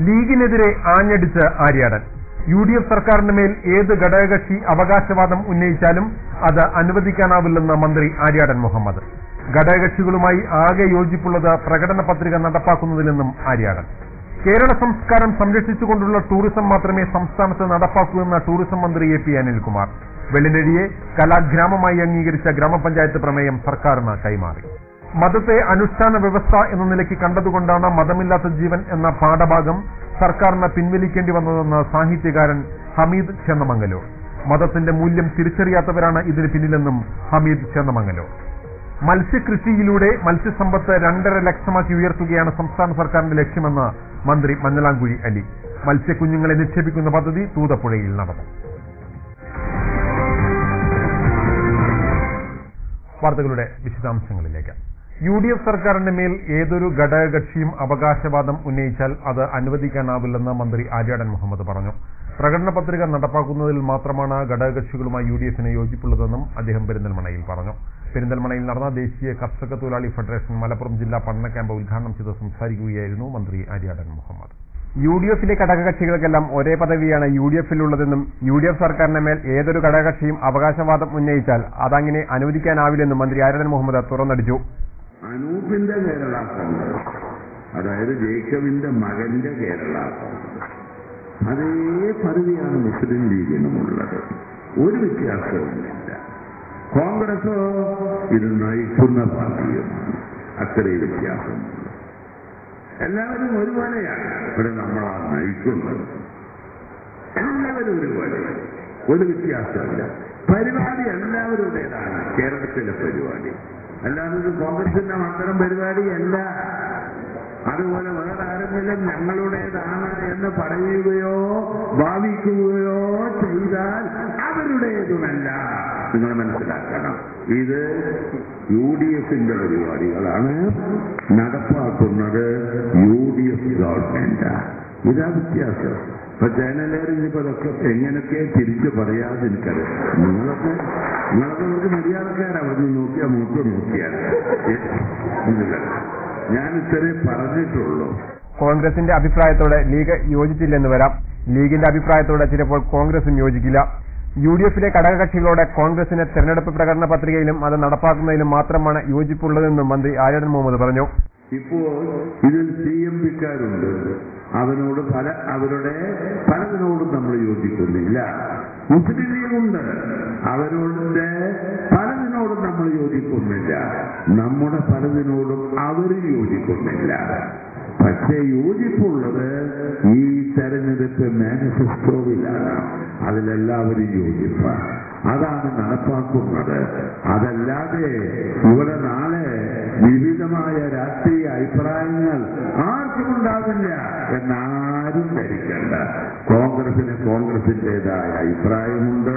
ലീഗിനെതിരെ ആഞ്ഞടിച്ച് Aryadan. UDF സർക്കാരിന് മേൽ ഏത് ഘടകകക്ഷി അവകാശവാദം ഉന്നയിച്ചാലും അത് അനുവദിക്കാനാവില്ലെന്ന് മന്ത്രി ആര്യാടൻ മുഹമ്മദ്. ഘടകകക്ഷികളുമായി ആകെ യോജിപ്പുള്ളത് പ്രകടന പത്രിക നടപ്പാക്കുന്നതിലെന്നും ആര്യാടൻ. കേരള സംസ്കാരം സംരക്ഷിച്ചുകൊണ്ടുള്ള ടൂറിസം മാത്രമേ സംസ്ഥാനത്ത് നടപ്പാക്കൂ എന്ന ടൂറിസം മന്ത്രി AP അനിൽകുമാർ. വെള്ളിനഴിയെ കലാഗ്രാമമായി അംഗീകരിച്ച ഗ്രാമപഞ്ചായത്ത് പ്രമേയം സർക്കാരിന് കൈമാറി. മതത്തെ അനുഷ്ഠാന വ്യവസ്ഥ എന്ന നിലയ്ക്ക് കണ്ടതുകൊണ്ടാണ് മതമില്ലാത്ത ജീവൻ എന്ന പാഠഭാഗം സർക്കാരിന് പിൻവലിക്കേണ്ടി വന്നതെന്ന് സാഹിത്യകാരൻ ഹമീദ് ചേന്നമംഗലൂർ. മതത്തിന്റെ മൂല്യം തിരിച്ചറിയാത്തവരാണ് ഇതിന് പിന്നിലെന്നും ഹമീദ് ചേന്നമംഗലൂർ. മത്സ്യകൃഷിയിലൂടെ മത്സ്യസമ്പത്ത് 2.5 ലക്ഷമാക്കി ഉയർത്തുകയാണ് സംസ്ഥാന സർക്കാരിന്റെ ലക്ഷ്യമെന്ന് മന്ത്രി മഞ്ഞളാംകുഴി അലി. മത്സ്യക്കുഞ്ഞുങ്ങളെ നിക്ഷേപിക്കുന്ന പദ്ധതി തൂതപ്പുഴയിൽ നടന്നു. വാർത്തകളുടെ വിശദാംശങ്ങളിലേക്ക്. UDF സർക്കാരിന്റെ മേൽ ഏതൊരു ഘടകകക്ഷിയും അവകാശവാദം ഉന്നയിച്ചാൽ അത് അനുവദിക്കാനാവില്ലെന്ന് മന്ത്രി ആര്യാടൻ മുഹമ്മദ് പറഞ്ഞു. പ്രകടന പത്രിക നടപ്പാക്കുന്നതിൽ മാത്രമാണ് ഘടകകക്ഷികളുമായി UDFന് യോജിപ്പുള്ളതെന്നും അദ്ദേഹം പെരിന്തൽമണ്ണയിൽ പറഞ്ഞു. പെരിന്തൽമണ്ണയിൽ നടന്ന ദേശീയ കർഷക തൊഴിലാളി ഫെഡറേഷൻ മലപ്പുറം ജില്ലാ പഠന ക്യാമ്പ് ഉദ്ഘാടനം ചെയ്ത് സംസാരിക്കുകയായിരുന്നു മന്ത്രി ആര്യാടൻ മുഹമ്മദ്. UDFിലെ ഘടകകക്ഷികൾക്കെല്ലാം ഒരേ പദവിയാണ് UDFിലുള്ളതെന്നും UDF സർക്കാരിന്റെ മേൽ ഏതൊരു ഘടകകക്ഷിയും അവകാശവാദം ഉന്നയിച്ചാൽ അതങ്ങനെ അനുവദിക്കാനാവില്ലെന്നും മന്ത്രി ആര്യാടൻ മുഹമ്മദ് തുറന്നടിച്ചു. അനൂപിന്റെ കേരള കോൺഗ്രസ്, അതായത് ജേക്കബിന്റെ മകന്റെ കേരള കോൺഗ്രസ്, അതേ പദവിയാണ് മുസ്ലിം ലീഗിനുമുള്ളത്. ഒരു വ്യത്യാസവുമില്ല. കോൺഗ്രസോ ഇത് നയിക്കുന്ന പാർട്ടിയുമാണ്. അത്രയും വ്യത്യാസമുണ്ട്. എല്ലാവരും ഒരുപോലെയാണ്. ഇവിടെ നമ്മളാ നയിക്കുന്നത്. എല്ലാവരും ഒരുപോലെ, ഒരു വ്യത്യാസമില്ല. പരിപാടി എല്ലാവരുടേതാണ്. കേരളത്തിലെ പരിപാടി അല്ലാതെ കോൺഗ്രസിന്റെ മാത്രം പരിപാടിയല്ല. അതുപോലെ വേറെ ആരെങ്കിലും ഞങ്ങളുടേതാണ് എന്ന് പറയുകയോ ഭാവിക്കുകയോ ചെയ്താൽ അവരുടേതുമല്ല. നിങ്ങൾ മനസ്സിലാക്കണം, ഇത് UDFിന്റെ പരിപാടികളാണ്. നടപ്പാക്കുന്നത് UDF ഗവൺമെന്റാണ്. ഇതാ വ്യത്യാസം. ഇപ്പൊ ചാനലേറിഞ്ഞിപ്പോ അതൊക്കെ എങ്ങനെയൊക്കെ തിരിച്ചു പറയാതെ എനിക്കറിയാം. നിങ്ങളൊക്കെ നമുക്ക് മര്യാദക്കാരാ. അവിടെ നോക്കിയാൽ മൂത്ത് നോക്കിയാൽ ഞാൻ ഇത്രേ പറഞ്ഞിട്ടുള്ളൂ. കോൺഗ്രസിന്റെ അഭിപ്രായത്തോടെ ലീഗ് യോജിച്ചില്ലെന്ന് വരാം. ലീഗിന്റെ അഭിപ്രായത്തോടെ ചിലപ്പോൾ കോൺഗ്രസും യോജിക്കില്ല. UDFിലെ ഘടകകക്ഷികളോടെ കോൺഗ്രസിന് തെരഞ്ഞെടുപ്പ് പ്രകടന പത്രികയിലും അത് നടപ്പാക്കുന്നതിലും മാത്രമാണ് യോജിപ്പുള്ളതെന്നും മന്ത്രി ആര്യാടൻ മുഹമ്മദ് പറഞ്ഞു. ഇപ്പോൾ ഇതിൽ CMPക്കാരുണ്ട്. അവരുടെ പലതിനോടും നമ്മൾ യോജിക്കുന്നില്ല. മുസ്ലിം ലീഗുണ്ട്. അവരുടെ പലതിനോടും നമ്മൾ യോജിക്കുന്നില്ല. നമ്മുടെ പലതിനോടും അവർ യോജിക്കുന്നില്ല. പക്ഷേ യോജിപ്പുള്ളത് ഈ തെരഞ്ഞെടുപ്പ് മാനിഫെസ്റ്റോയിലാണ്. അതിലെല്ലാവരും യോജിപ്പാണ്. അതാണ് നടപ്പാക്കുന്നത്. അതല്ലാതെ ഇവിടെ നാളെ വിവിധമായ രാഷ്ട്രീയ അഭിപ്രായങ്ങൾ ആർക്കും ഉണ്ടാവില്ല എന്നാരും ധരിക്കണ്ട. കോൺഗ്രസിന് കോൺഗ്രസിന്റേതായ അഭിപ്രായമുണ്ട്.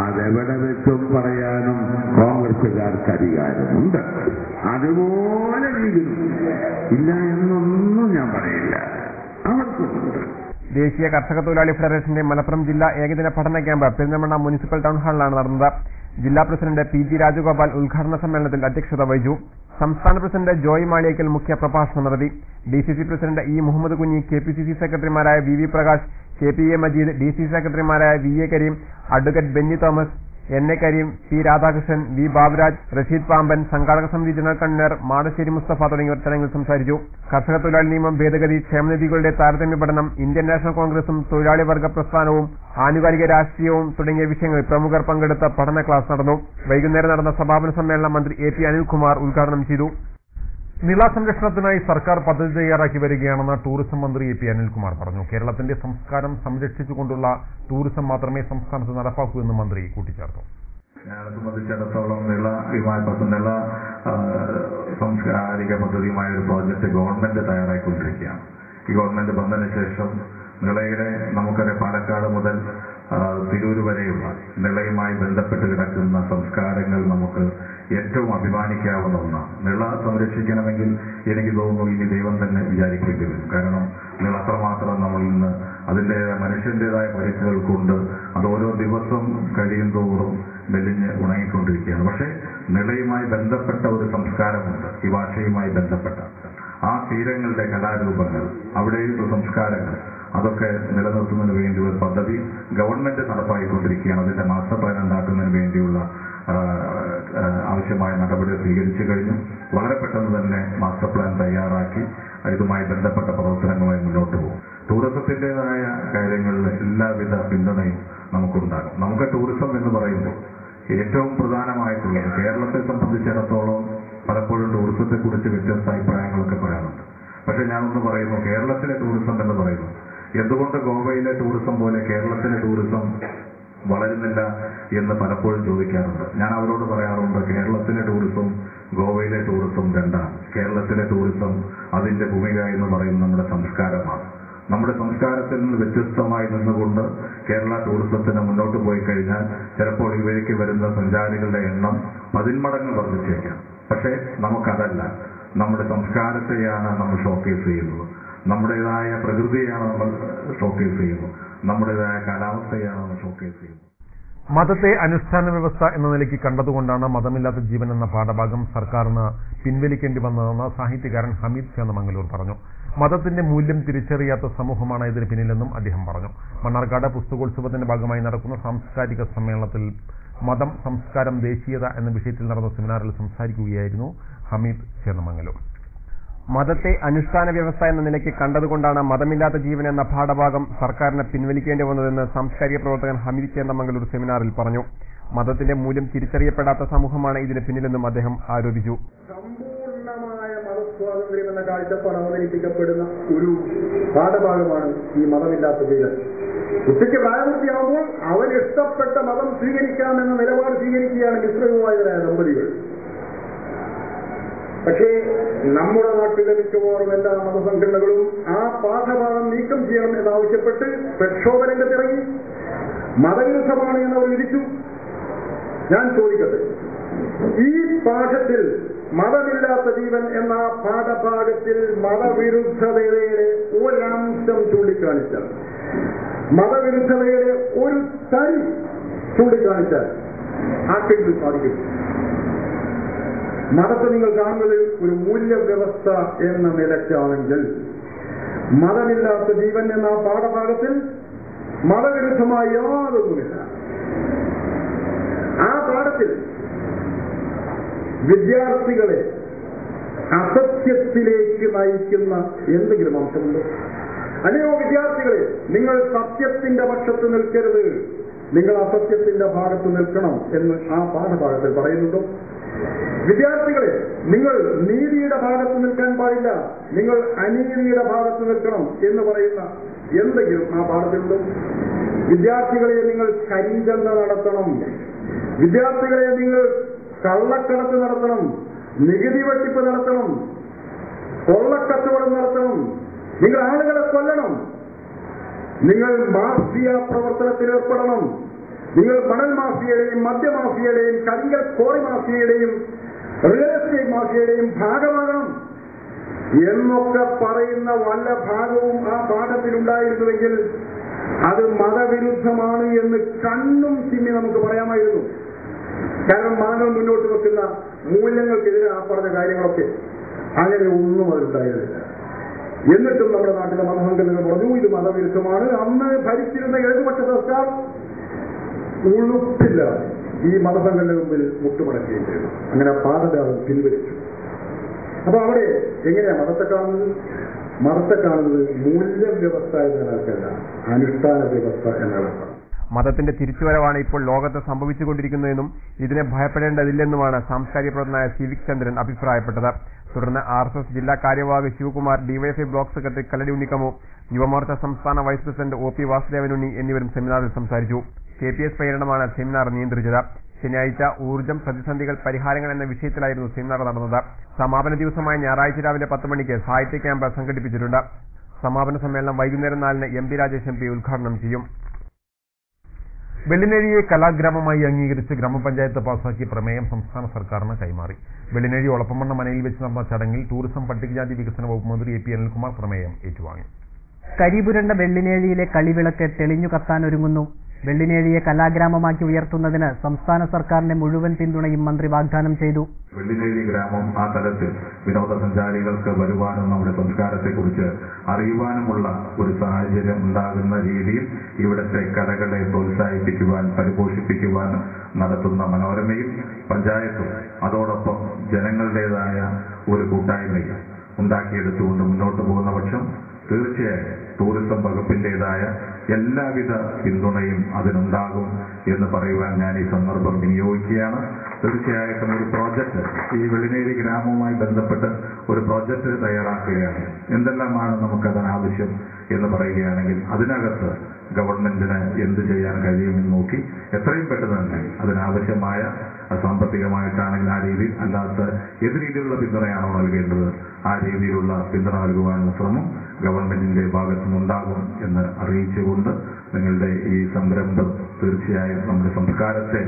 അതെവിടെ വെച്ചും പറയാനും കോൺഗ്രസുകാർക്ക് അധികാരമുണ്ട്. അതുപോലെ ലീഗിനും ഇല്ല എന്നൊന്നും ഞാൻ പറയില്ല. അവർക്കുമുണ്ട്. ദേശീയ കർഷക തൊഴിലാളി ഫെഡറേഷന്റെ മലപ്പുറം ജില്ലാ ഏകദിന പഠന ക്യാമ്പ് പെരിന്തൽമണ്ണ മുനിസിപ്പൽ ടൗൺ ഹാളിലാണ് നടന്നത്. ജില്ലാ പ്രസിഡന്റ് PG രാജഗോപാൽ ഉദ്ഘാടന സമ്മേളനത്തിൽ അധ്യക്ഷത വഹിച്ചു. സംസ്ഥാന പ്രസിഡന്റ് ജോയ് മാളിയേക്കൽ മുഖ്യ പ്രഭാഷണം നടത്തി. DCC president E Muhammad Kunhi, KPCC സെക്രട്ടറിമാരായ VV Prakash, KPA Majeed, DC സെക്രട്ടറിമാരായ VA Kareem, advocate Benny Thomas, NA Kareem, P Radhakrishnan, V Baburaj, Rasheed Pamban, സംഘാടക സമിതി ജനറൽ കൺവീനർ മാടശ്ശേരി മുസ്തഫ തുടങ്ങിയവർ ചടങ്ങിൽ സംസാരിച്ചു. കർഷക തൊഴിലാളി നിയമം ഭേദഗതി, ക്ഷേമനിധികളുടെ താരതമ്യ പഠനം, ഇന്ത്യൻ നാഷണൽ കോൺഗ്രസും തൊഴിലാളി വർഗ പ്രസ്ഥാനവും ആനുകാലിക രാഷ്ട്രീയവും തുടങ്ങിയ വിഷയങ്ങളിൽ പ്രമുഖർ പങ്കെടുത്ത പഠന ക്ലാസ് നടന്നു. വൈകുന്നേരം നടന്ന സമാപന സമ്മേളനം മന്ത്രി AP അനിൽകുമാർ ഉദ്ഘാടനം ചെയ്തു. നിള സംരക്ഷണത്തിനായി സർക്കാർ പദ്ധതി തയ്യാറാക്കി വരികയാണെന്ന് ടൂറിസം മന്ത്രി AP അനിൽകുമാർ പറഞ്ഞു. കേരളത്തിന്റെ സംസ്കാരം സംരക്ഷിച്ചുകൊണ്ടുള്ള ടൂറിസം മാത്രമേ സംസ്ഥാനത്ത് നടപ്പാക്കൂ എന്നും മന്ത്രി കൂട്ടിച്ചേർത്തു. ഞങ്ങളെ സംബന്ധിച്ചിടത്തോളം നിള സാംസ്കാരിക പദ്ധതിയുമായ ഒരു പ്രോജക്റ്റ് ഗവൺമെന്റ് തയ്യാറായിക്കൊണ്ടിരിക്കുകയാണ്. ഈ ഗവൺമെന്റ് വന്നതിന് ശേഷം നിളയുടെ നമുക്കറിയാം പാലക്കാട് മുതൽ തിരൂർ വരെയുള്ള നിളയുമായി ബന്ധപ്പെട്ട് കിടക്കുന്ന സംസ്കാരങ്ങൾ നമുക്ക് ഏറ്റവും അഭിമാനിക്കാവുന്ന ഒന്നാണ്. നിള സംരക്ഷിക്കണമെങ്കിൽ എനിക്ക് തോന്നുന്നു ഇനി ദൈവം തന്നെ വിചാരിക്കേണ്ടി വരും. കാരണം നിള അത്രമാത്രം നമ്മളിൽ നിന്ന് അതിൻ്റെ മനുഷ്യൻ്റെതായ പരിക്കുകൾ കൊണ്ട് അത് ഓരോ ദിവസം കഴിയും തോറും മെലിഞ്ഞ് ഉണങ്ങിക്കൊണ്ടിരിക്കുകയാണ്. പക്ഷേ നിളയുമായി ബന്ധപ്പെട്ട ഒരു സംസ്കാരമുണ്ട്, ഈ ഭാഷയുമായി ബന്ധപ്പെട്ട ആ തീരങ്ങളുടെ കലാരൂപങ്ങൾ, അവിടെയുള്ള സംസ്കാരങ്ങൾ, അതൊക്കെ നിലനിർത്തുന്നതിന് വേണ്ടി ഒരു പദ്ധതി ഗവൺമെന്റ് നടപ്പാക്കിക്കൊണ്ടിരിക്കുകയാണ്. അതിന്റെ മാസ്റ്റർ പ്ലാൻ ഉണ്ടാക്കുന്നതിന് വേണ്ടിയുള്ള ആവശ്യമായ നടപടികൾ സ്വീകരിച്ചു കഴിഞ്ഞു. വളരെ പെട്ടെന്ന് തന്നെ മാസ്റ്റർ പ്ലാൻ തയ്യാറാക്കി ഇതുമായി ബന്ധപ്പെട്ട പ്രവർത്തനങ്ങളുമായി മുന്നോട്ട് പോകും. ടൂറിസത്തിൻ്റെതായ കാര്യങ്ങളിൽ എല്ലാവിധ പിന്തുണയും നമുക്കുണ്ടാകും. നമുക്ക് ടൂറിസം എന്ന് പറയുമ്പോൾ ഏറ്റവും പ്രധാനമായിട്ടുള്ളത്, കേരളത്തെ സംബന്ധിച്ചിടത്തോളം പലപ്പോഴും ടൂറിസത്തെ കുറിച്ച് വ്യത്യസ്ത അഭിപ്രായങ്ങളൊക്കെ പറയാറുണ്ട്. പക്ഷെ ഞാനൊന്ന് പറയുന്നു, കേരളത്തിലെ ടൂറിസം എന്ന് പറയുന്നു, എന്തുകൊണ്ട് ഗോവയിലെ ടൂറിസം പോലെ കേരളത്തിലെ ടൂറിസം വളരുന്നില്ല എന്ന് പലപ്പോഴും ചോദിക്കാറുണ്ട്. ഞാൻ അവരോട് പറയാറുണ്ട്, കേരളത്തിലെ ടൂറിസം ഗോവയിലെ ടൂറിസം രണ്ടാണ്. കേരളത്തിലെ ടൂറിസം അതിന്റെ ഭൂമിക എന്ന് പറയുന്നത് നമ്മുടെ സംസ്കാരമാണ്. നമ്മുടെ സംസ്കാരത്തിൽ നിന്ന് വ്യത്യസ്തമായി നിന്നുകൊണ്ട് കേരള ടൂറിസത്തിന് മുന്നോട്ട് പോയി കഴിഞ്ഞാൽ ചിലപ്പോൾ ഇവയ്ക്ക് വരുന്ന സഞ്ചാരികളുടെ എണ്ണം 10 മടങ്ങ് വർദ്ധിച്ചേക്കാം. പക്ഷേ നമുക്കതല്ല, നമ്മുടെ സംസ്കാരത്തെയാണ് നമ്മൾ ഷോക്കേസ് ചെയ്യുന്നത്, നമ്മുടേതായ പ്രകൃതിയാണ് നമ്മൾ ഷോക്കേസ് ചെയ്യുന്നത്, നമ്മുടേതായ കാലാവസ്ഥയാണ് നമ്മൾ ഷോക്കേസ് ചെയ്യുന്നത്. മതത്തെ അനുഷ്ഠാന വ്യവസ്ഥ എന്ന നിലയ്ക്ക് കണ്ടതുകൊണ്ടാണ് മതമില്ലാത്ത ജീവൻ എന്ന പാഠഭാഗം സർക്കാരിന് പിൻവലിക്കേണ്ടി വന്നതെന്ന് സാഹിത്യകാരൻ ഹമീദ് ചേന്നമംഗലൂർ പറഞ്ഞു. മതത്തിന്റെ മൂല്യം തിരിച്ചറിയാത്ത സമൂഹമാണ് ഇതിന് പിന്നിലെന്നും അദ്ദേഹം പറഞ്ഞു. മണ്ണാർക്കാട് പുസ്തകോത്സവത്തിന്റെ ഭാഗമായി നടക്കുന്ന സാംസ്കാരിക സമ്മേളനത്തിൽ മതം, സംസ്കാരം, ദേശീയത എന്ന വിഷയത്തിൽ നടന്ന സെമിനാറിൽ സംസാരിക്കുകയായിരുന്നു ഹമീദ് ചേന്നമംഗലൂർ. മതത്തെ അനുഷ്ഠാന വ്യവസ്ഥ എന്ന നിലയ്ക്ക് കണ്ടതുകൊണ്ടാണ് മതമില്ലാത്ത ജീവൻ എന്ന പാഠഭാഗം സർക്കാരിന് പിൻവലിക്കേണ്ടി വന്നതെന്ന് സാംസ്കാരിക പ്രവർത്തകൻ ഹമീദ് ചേന്നമംഗലൂർ സെമിനാറിൽ പറഞ്ഞു. മതത്തിന്റെ മൂല്യം തിരിച്ചറിയപ്പെടാത്ത സമൂഹമാണ് ഇതിന് പിന്നിലെന്നും അദ്ദേഹം ആരോപിച്ചു. സമ്പൂർണമായ മതസ്വാതന്ത്ര്യം എന്ന കാഴ്ചപ്പാട് അവതരിപ്പിക്കപ്പെടുന്ന ഒരു പാഠഭാഗമാണ് ഈ മതമില്ലാത്ത ജീവൻ. കുട്ടിക്ക് പ്രായപൂർത്തിയാകുമ്പോൾ അവൻ ഇഷ്ടപ്പെട്ട മതം സ്വീകരിക്കാമെന്ന നിലപാട് സ്വീകരിക്കുകയാണ് മിശ്രവിവാഹിതരായ ദമ്പതികൾ. പക്ഷേ നമ്മുടെ നാട്ടിലെ മിക്കവാറും എല്ലാ മതസംഘടനകളും ആ പാഠഭാഗം നീക്കം ചെയ്യണം എന്നാവശ്യപ്പെട്ട് പ്രക്ഷോഭ രംഗത്തിറങ്ങി. മതവിരുദ്ധമാണ് എന്നവർ വിധിച്ചു. ഞാൻ ചോദിക്കട്ടെ, ഈ പാഠത്തിൽ മതമില്ലാത്ത ജീവൻ എന്ന പാഠഭാഗത്തിൽ മതവിരുദ്ധതയുടെ ഒരംശം ചൂണ്ടിക്കാണിച്ചാൽ, മതവിരുദ്ധതയുടെ ഒരു തരി ചൂണ്ടിക്കാണിച്ചാൽ ആർക്കെങ്കിലും സാധിക്കും? മതത്തെ നിങ്ങൾ കാണുന്നത് ഒരു മൂല്യവ്യവസ്ഥ എന്ന നിലയ്ക്കാണെങ്കിൽ, മതമില്ലാത്ത ജീവൻ എന്ന പാഠഭാഗത്തിൽ മതവിരുദ്ധമായ യാതൊന്നുമില്ല. ആ പാഠത്തിൽ വിദ്യാർത്ഥികളെ അസത്യത്തിലേക്ക് നയിക്കുന്ന എന്തെങ്കിലും അംശമുണ്ടോ? അല്ലയോ വിദ്യാർത്ഥികളെ, നിങ്ങൾ സത്യത്തിന്റെ പക്ഷത്ത് നിൽക്കരുത്, നിങ്ങൾ അസത്യത്തിന്റെ ഭാഗത്ത് നിൽക്കണം എന്ന് ആ പാഠഭാഗത്തിൽ പറയുന്നുണ്ടോ? വിദ്യാർത്ഥികളെ, നിങ്ങൾ നീതിയുടെ ഭാഗത്ത് നിൽക്കാൻ പാടില്ല, നിങ്ങൾ അനീതിയുടെ ഭാഗത്ത് നിൽക്കണം എന്ന് പറയുന്ന എന്തെങ്കിലും ആ പാഠത്തിലുണ്ടോ? വിദ്യാർത്ഥികളെ, നിങ്ങൾ കരിഞ്ചന്ത നടത്തണം, വിദ്യാർത്ഥികളെ നിങ്ങൾ കള്ളക്കടത്ത് നടത്തണം, നികുതി വെട്ടിപ്പ് നടത്തണം, കൊള്ളക്കച്ചവടം നടത്തണം, നിങ്ങൾ ആളുകളെ കൊല്ലണം, നിങ്ങൾ മാഫിയ പ്രവർത്തനത്തിൽ ഏർപ്പെടണം, നിങ്ങൾ മണൽ മാഫിയയുടെയും മദ്യമാഫിയയുടെയും കരിങ്കൽ കോറി മാഫിയയുടെയും റിയൽ എസ്റ്റേറ്റ് മാഫിയയുടെയും ഭാഗമാകണം എന്നൊക്കെ പറയുന്ന വല്ല ഭാഗവും ആ പാഠത്തിലുണ്ടായിരുന്നുവെങ്കിൽ അത് മതവിരുദ്ധമാണ് എന്ന് കണ്ണും ചിമ്മി നമുക്ക് പറയാമായിരുന്നു. കാരണം മതങ്ങൾ മുന്നോട്ട് വെക്കുന്ന മൂല്യങ്ങൾക്കെതിരെ ആ പറഞ്ഞ കാര്യങ്ങളൊക്കെ അങ്ങനെ ഒന്നും അതിലുണ്ടായിരുന്നില്ല. എന്നിട്ടും നമ്മുടെ നാട്ടിലെ മതസംഘടനകൾ പറഞ്ഞു ഇത് മതവിരുദ്ധമാണ്. അന്ന് ഭരിച്ചിരുന്ന ഇടതുപക്ഷ സർക്കാർ ഉളുപ്പില്ല ഈ മതസംഘടന മുമ്പിൽ മുട്ടുമടക്കുകയും ചെയ്തു. അങ്ങനെ പാഠഭാഗം പിൻവലിച്ചു. അപ്പൊ അവിടെ എങ്ങനെയാ മതത്തെ കാണുന്നത്? മതത്തെ കാണുന്നത് മൂല്യവ്യവസ്ഥ എന്ന നിലക്കല്ല, അനുഷ്ഠാന വ്യവസ്ഥ എന്ന നിലക്കാണ്. മതത്തിന്റെ തിരിച്ചുവരവാണ് ഇപ്പോൾ ലോകത്ത് സംഭവിച്ചുകൊണ്ടിരിക്കുന്നതെന്നും ഇതിനെ ഭയപ്പെടേണ്ടതില്ലെന്നുമാണ് സാംസ്കാരിക പ്രവർത്തകനായ സിവിക് ചന്ദ്രൻ അഭിപ്രായപ്പെട്ടത്. തുടർന്ന് RSS ജില്ലാ കാര്യവാഹ് Sivakumar, DYFI block secretary Kalladi Unnikkamu, Yuvamorcha സംസ്ഥാന വൈസ് പ്രസിഡന്റ് OP വാസുദേവനുണ്ണി എന്നിവരും സെമിനാറിൽ സംസാരിച്ചു. KPS പര്യടനമാണ് സെമിനാർ നിയന്ത്രിച്ചത്. ശനിയാഴ്ച ഊർജ്ജം, പ്രതിസന്ധികൾ, പരിഹാരങ്ങൾ എന്ന വിഷയത്തിലായിരുന്നു സെമിനാർ നടന്നത്. സമാപന ദിവസമായ ഞായറാഴ്ച രാവിലെ 10 മണിക്ക് സാഹിത്യ ക്യാമ്പ് സംഘടിപ്പിച്ചിട്ടുണ്ട്. സമാപന സമ്മേളനം വൈകുന്നേരം 4-ന് MP രാജേഷ് MP ഉദ്ഘാടനം ചെയ്യും. വെള്ളിനേഴിയെ കലാഗ്രാമമായി അംഗീകരിച്ച് ഗ്രാമപഞ്ചായത്ത് പാസാക്കിയ പ്രമേയം സംസ്ഥാന സർക്കാരിന് കൈമാറി. വെള്ളിനേഴി ഒളപ്പമണ്ണ മനയിൽ വെച്ച് നടന്ന ചടങ്ങിൽ ടൂറിസം പട്ടികജാതി വികസന വകുപ്പ് മന്ത്രി AP അനിൽകുമാർ പ്രമേയം ഏറ്റുവാങ്ങി. കരിപുരണ്ട വെള്ളിനേഴിയിലെ കളിവിളക്ക് തെളിഞ്ഞു കത്താനൊരുങ്ങുന്നു. വെള്ളിനേഴിയെ കലാഗ്രാമമാക്കി ഉയർത്തുന്നതിന് സംസ്ഥാന സർക്കാരിന്റെ മുഴുവൻ പിന്തുണയും മന്ത്രി വാഗ്ദാനം ചെയ്തു. വെള്ളിനേഴി ഗ്രാമം ആ തലത്തിൽ വിനോദസഞ്ചാരികൾക്ക് വരുവാനും നമ്മുടെ സംസ്കാരത്തെക്കുറിച്ച് അറിയുവാനുമുള്ള ഒരു സാഹചര്യം ഉണ്ടാകുന്ന രീതിയിൽ ഇവിടുത്തെ കലകളെ പ്രോത്സാഹിപ്പിക്കുവാൻ പരിപോഷിപ്പിക്കുവാൻ നടത്തുന്ന മനോരമയും പഞ്ചായത്തും അതോടൊപ്പം ജനങ്ങളുടേതായ ഒരു കൂട്ടായ്മയും ഉണ്ടാക്കിയെടുത്തുകൊണ്ട് മുന്നോട്ട് പോകുന്ന പക്ഷം തീർച്ചയായും ടൂറിസം വകുപ്പിന്റേതായ എല്ലാവിധ പിന്തുണയും അതിനുണ്ടാകും എന്ന് പറയുവാൻ ഞാൻ ഈ സന്ദർഭം വിനിയോഗിക്കുകയാണ്. തീർച്ചയായിട്ടും ഒരു പ്രോജക്റ്റ് ഈ വെള്ളിനേഴി ഗ്രാമവുമായി ബന്ധപ്പെട്ട് ഒരു പ്രോജക്റ്റ് തയ്യാറാക്കുകയാണ്. എന്തെല്ലാമാണ് നമുക്കതിനാവശ്യം എന്ന് പറയുകയാണെങ്കിൽ അതിനകത്ത് ഗവൺമെന്റിന് എന്ത് ചെയ്യാൻ കഴിയുമെന്ന് നോക്കി എത്രയും പെട്ടെന്ന് തന്നെ അതിനാവശ്യമായ സാമ്പത്തികമായിട്ടാണെങ്കിൽ ആ രീതിയിൽ അല്ലാത്ത ഏത് രീതിയിലുള്ള പിന്തുണയാണോ നൽകേണ്ടത് ആ രീതിയിലുള്ള പിന്തുണ നൽകുവാനുള്ള ശ്രമം ഗവൺമെന്റിന്റെ ഭാഗത്തുനിന്നുണ്ടാകും എന്ന് അറിയിച്ചുകൊണ്ട് നിങ്ങളുടെ ഈ സംരംഭം തീർച്ചയായും നമ്മുടെ സംസ്കാരത്തെ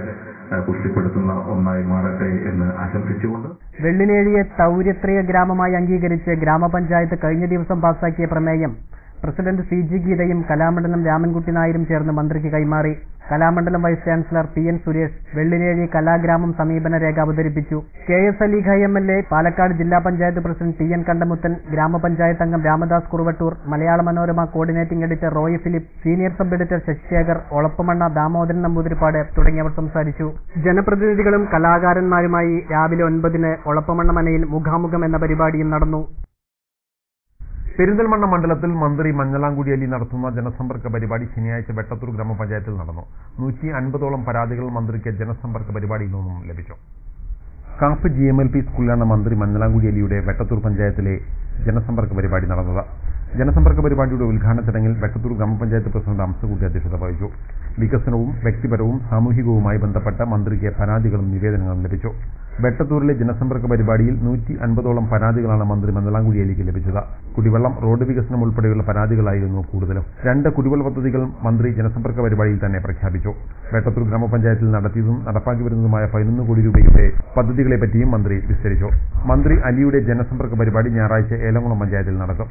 പുഷ്ടിപ്പെടുത്തുന്ന ഒന്നായി മാറട്ടെ എന്ന് ആശംസിച്ചുകൊണ്ട് വെള്ളിനേഴിയെ തൗര്യത്രിയ ഗ്രാമമായി അംഗീകരിച്ച് ഗ്രാമപഞ്ചായത്ത് കഴിഞ്ഞ ദിവസം പാസാക്കിയ പ്രമേയം പ്രസിഡന്റ് CG ഗീതയും കലാമണ്ഡലം രാമൻകുട്ടി നായരും ചേർന്ന് മന്ത്രിക്ക് കൈമാറി. Kalamandalam vice chancellor PN Suresh Vellinezhi Kalagramam സമീപന രേഖ അവതരിപ്പിച്ചു. KS അലീഖ MLA, പാലക്കാട് ജില്ലാ പഞ്ചായത്ത് പ്രസിഡന്റ് TN കണ്ടമുത്തൻ, ഗ്രാമപഞ്ചായത്ത് അംഗം Ramadas Kuruvattoor, Malayala Manorama coordinating editor Roy Philip, senior sub editor Sasisekhar, Olappamanna Damodaran Namboothiripad തുടങ്ങിയവർ സംസാരിച്ചു. ജനപ്രതിനിധികളും കലാകാരന്മാരുമായി രാവിലെ 9 ഒളപ്പമണ്ണ മനയിൽ മുഖാമുഖം എന്ന പരിപാടിയും നടന്നു. പെരിന്തൽമണ്ണ മണ്ഡലത്തിൽ മന്ത്രി മഞ്ഞളാംകുടി അലി നടത്തുന്ന ജനസമ്പർക്ക പരിപാടി ശനിയാഴ്ച വെട്ടത്തൂർ ഗ്രാമപഞ്ചായത്തിൽ നടന്നു. 150ഓളം പരാതികൾ മന്ത്രിക്ക് ജനസമ്പർക്ക പരിപാടിയിൽ നിന്നും ലഭിച്ചു. കാഫ് GMLP സ്കൂളിലാണ് മന്ത്രി മഞ്ഞളാംകുടി അലിയുടെ വെട്ടത്തൂർ പഞ്ചായത്തിലെ ജനസമ്പർക്ക പരിപാടി നടന്നത്. ജനസമ്പർക്ക പരിപാടിയുടെ ഉദ്ഘാടന ചടങ്ങിൽ വെട്ടത്തൂർ ഗ്രാമപഞ്ചായത്ത് പ്രസിഡന്റ് അംസകുട്ടി അധ്യക്ഷത വഹിച്ചു. വികസനവും വ്യക്തിപരവും സാമൂഹികവുമായി ബന്ധപ്പെട്ട മന്ത്രിക്ക് പരാതികളും നിവേദനങ്ങളും ലഭിച്ചു. വെട്ടത്തൂരിലെ ജനസമ്പർക്ക പരിപാടിയിൽ 150ഓളം പരാതികളാണ് മന്ത്രി മഞ്ഞളാംകുടി അലിക്ക് ലഭിച്ചത്. കുടിവെള്ളം, റോഡ് വികസനം ഉൾപ്പെടെയുള്ള പരാതികളായിരുന്നു കൂടുതലും. 2 കുടിവെള്ള പദ്ധതികൾ മന്ത്രി ജനസമ്പർക്ക പരിപാടിയിൽ തന്നെ പ്രഖ്യാപിച്ചു. വെട്ടത്തൂർ ഗ്രാമപഞ്ചായത്തിൽ നടത്തിയതും നടപ്പാക്കി വരുന്നതുമായ 11 കോടി രൂപയുടെ പദ്ധതികളെപ്പറ്റിയും മന്ത്രി വിസ്തരിച്ചു. മന്ത്രി അലിയുടെ ജനസമ്പർക്ക പരിപാടി ഞായറാഴ്ച ഏലംകുളം പഞ്ചായത്തിൽ നടക്കും.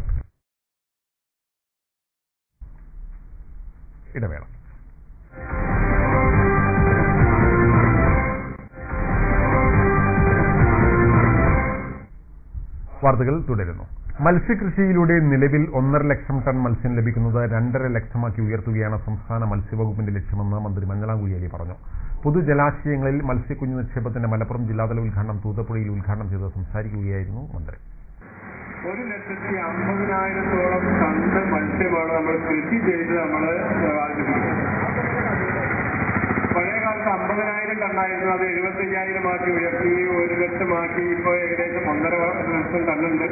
ഇടവേള. വാർത്തകൾ തുടരുന്നു. മത്സ്യകൃഷിയിലൂടെ നിലവിൽ 1.5 ലക്ഷം ടൺ മത്സ്യം ലഭിക്കുന്നത് 2.5 ലക്ഷമാക്കി ഉയർത്തുകയാണ് സംസ്ഥാന മത്സ്യവകുപ്പിന്റെ ലക്ഷ്യമെന്ന് മന്ത്രി മഞ്ഞളാംകുടി അലി പറഞ്ഞു. പൊതുജലാശയങ്ങളിൽ മത്സ്യക്കുഞ്ഞു നിക്ഷേപത്തിന്റെ മലപ്പുറം ജില്ലാതല ഉദ്ഘാടനം തൂതപ്പുഴയിൽ ഉദ്ഘാടനം ചെയ്ത് സംസാരിക്കുകയായിരുന്നു മന്ത്രി. 1,50,000-ഓളം ടണ്ണ് മത്സ്യമാണ് നമ്മൾ കൃഷി ചെയ്ത് നമ്മൾ പഴയ കാലത്ത് 50,000 ടണ്ണായിരുന്നു. അത് 75,000 ആക്കി ഉയർത്തി 1 ലക്ഷമാക്കി ഇപ്പോൾ ഏകദേശം 1.5 ലക്ഷം ടണ്ണുണ്ട്.